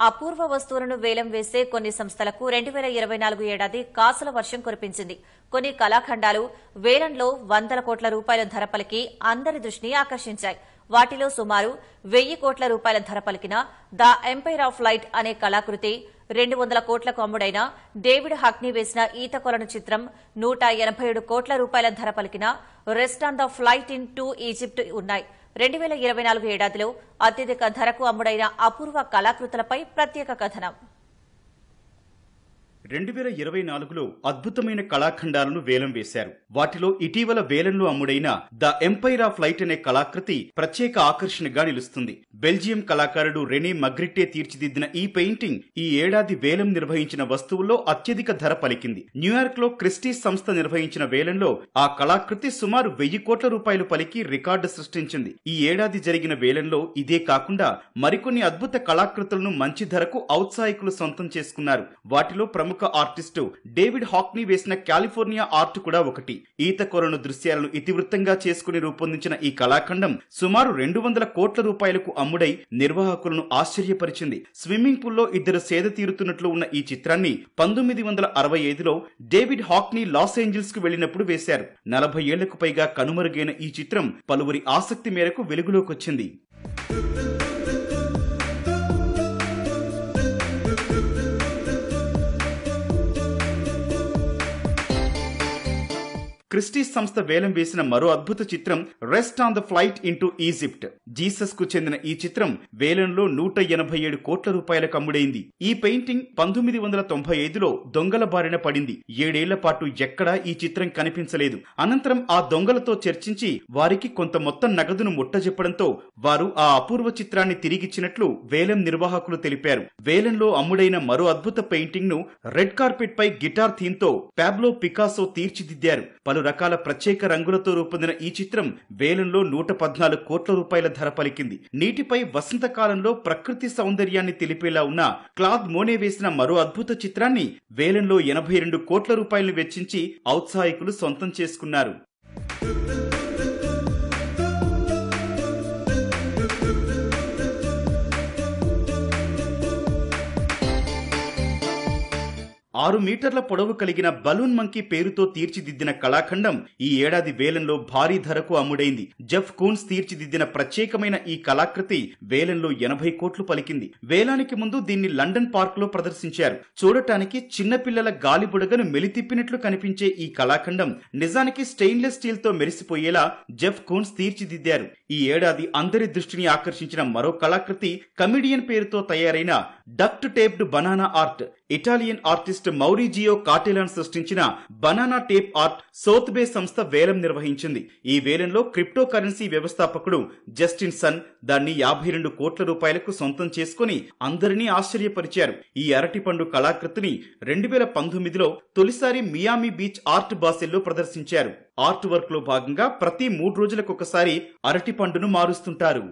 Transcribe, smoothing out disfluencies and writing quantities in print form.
అపూర్వ వస్తువులను వేలం వేసే కొన్ని సంస్థలకు 2024 ఏడాది కాసుల వర్షం కురిపించింది. కొన్ని కళాఖండాలు వేలంలో వందల కోట్ల రూపాయల ధర పలికి అందరి దృష్టిని ఆకర్షించాయి. వాటిలో సుమారు 1000 కోట్ల రూపాయల ధర పలికిన ద ఎంపైర్ ఆఫ్ లైట్ అనే కళాకృతి, 200 కోట్లకు అమ్ముడైన డేవిడ్ హాక్నీ వేసిన ఈత కొలను చిత్రం, 187 కోట్ల రూపాయల ధర పలికిన rest on the flight in to Egypt ఉన్నాయి. 2024 ఏడాదిలో అత్యధిక ధరకు అమ్ముడైన అపూర్వ కళాకృతులపై ప్రత్యేక కథనం. 2024లో అద్భుతమైన కళాఖండాలను వేలం వేశారు. వాటిలో ఇటీవల వేలంలో అమ్ముడైన ద ఎంపైర్ ఆఫ్ లైట్ అనే కళాకృతి ప్రత్యేక ఆకర్షణగా నిలుస్తుంది. బెల్జియం కళాకారుడు రెనే మగ్రిట్టే తీర్చిదిద్దిన ఈ పెయింటింగ్ ఈ ఏడాది వేలం నిర్వహించిన వస్తువుల్లో అత్యధిక ధర పలికింది. న్యూయార్క్ లో క్రిస్టీస్ సంస్థ నిర్వహించిన వేలంలో ఆ కళాకృతి సుమారు 1000 కోట్ల రూపాయలు పలికి రికార్డు సృష్టించింది. ఈ ఏడాది జరిగిన వేలంలో ఇదే కాకుండా మరికొన్ని అద్భుత కళాకృతులను మంచి ధరకు ఔత్సాహికులు సొంతం చేసుకున్నారు. వాటిలో ప్రముఖ ఆర్టిస్టు డేవిడ్ హాక్నీ వేసిన కాలిఫోర్నియా ఆర్ట్ కూడా ఒకటి. ఈత కొలను దృశ్యాలను ఇతివృత్తంగా చేసుకుని రూపొందించిన ఈ కళాఖండం సుమారు 200 కోట్ల రూపాయలకు అమ్ముడై నిర్వాహకులను ఆశ్చర్యపరిచింది. స్విమ్మింగ్ పూల్లో ఇద్దరు సేద తీరుతున్నట్లు ఉన్న ఈ చిత్రాన్ని 1965లో డేవిడ్ హాక్నీ లాస్ ఏంజల్స్ కు వెళ్లినప్పుడు వేశారు. 40 ఏళ్లకు పైగా కనుమరుగైన ఈ చిత్రం పలువురి ఆసక్తి మేరకు వెలుగులోకొచ్చింది. క్రిస్టీస్ సంస్థ వేలం వేసిన మరో అద్భుత చిత్రం rest on the flight in to Egypt. Jesus కు చెందిన ఈ చిత్రం వేలంలో 187 కోట్ల రూపాయలకు అమ్ముడైంది. ఈ పెయింటింగ్ 1995లో దొంగల బారిన పడింది. 7 ఏళ్ల పాటు ఎక్కడా ఈ చిత్రం కనిపించలేదు. అనంతరం ఆ దొంగలతో చర్చించి వారికి కొంత మొత్తం నగదును ముట్టజెప్పడంతో వారు ఆ అపూర్వ చిత్రాన్ని తిరిగిచ్చినట్లు వేలం నిర్వాహకులు తెలిపారు. వేలంలో అమ్ముడైన మరో అద్భుత పెయింటింగ్ ను రెడ్ కార్పెట్ పై గిటార్ థీమ్ తో పాబ్లో పికాసో తీర్చిదిద్దారు. పలు రకాల ప్రత్యేక రంగులతో రూపొందిన ఈ చిత్రం వేలంలో 114 కోట్ల రూపాయల ధర పలికింది. నీటిపై వసంతకాలంలో ప్రకృతి సౌందర్యాన్ని తెలిపేలా ఉన్న క్లాద్ మోనే వేసిన మరో అద్భుత చిత్రాన్ని వేలంలో 82 కోట్ల రూపాయలను వెచ్చించి ఔత్సాహికులు సొంతం చేసుకున్నారు. ఆరు మీటర్ల పొడవు కలిగిన బలూన్ మంకీ పేరుతో తీర్చిదిద్దిన కళాఖండం ఈ ఏడాది వేలంలో భారీ ధరకు అమ్ముడైంది. జెఫ్ కూన్స్ తీర్చిదిద్దిన ప్రత్యేకమైన ఈ కళాకృతి వేలంలో 80 కోట్లు పలికింది. వేలానికి ముందు దీన్ని లండన్ పార్క్ లో ప్రదర్శించారు. చూడటానికి చిన్నపిల్లల గాలిబుడగను మెలితిప్పినట్లు కనిపించే ఈ కళాఖండం నిజానికి స్టెయిన్లెస్ స్టీల్ తో మెరిసిపోయేలా జెఫ్ కూన్స్ తీర్చిదిద్దారు. ఈ ఏడాది అందరి దృష్టిని ఆకర్షించిన మరో కళాకృతి కమిడియన్ పేరుతో తయారైన duct taped banana art. Italian artist Maurizio Cattelan సృష్టించిన బనానా టేప్ ఆర్ట్ సోత్బే సంస్థ వేలం నిర్వహించింది. ఈ వేలంలో క్రిప్టో కరెన్సీ వ్యవస్థాపకుడు జస్టిన్ సన్ దాన్ని 52 కోట్ల రూపాయలకు సొంతం చేసుకుని అందరినీ ఆశ్చర్యపరిచారు. ఈ అరటిపండు కళాకృతిని 2019లో తొలిసారి మియామి బీచ్ ఆర్ట్ బాసెల్లో ప్రదర్శించారు. ఆర్ట్ వర్క్ లో భాగంగా ప్రతి 3 రోజులకొకసారి అరటిపండును మారుస్తుంటారు.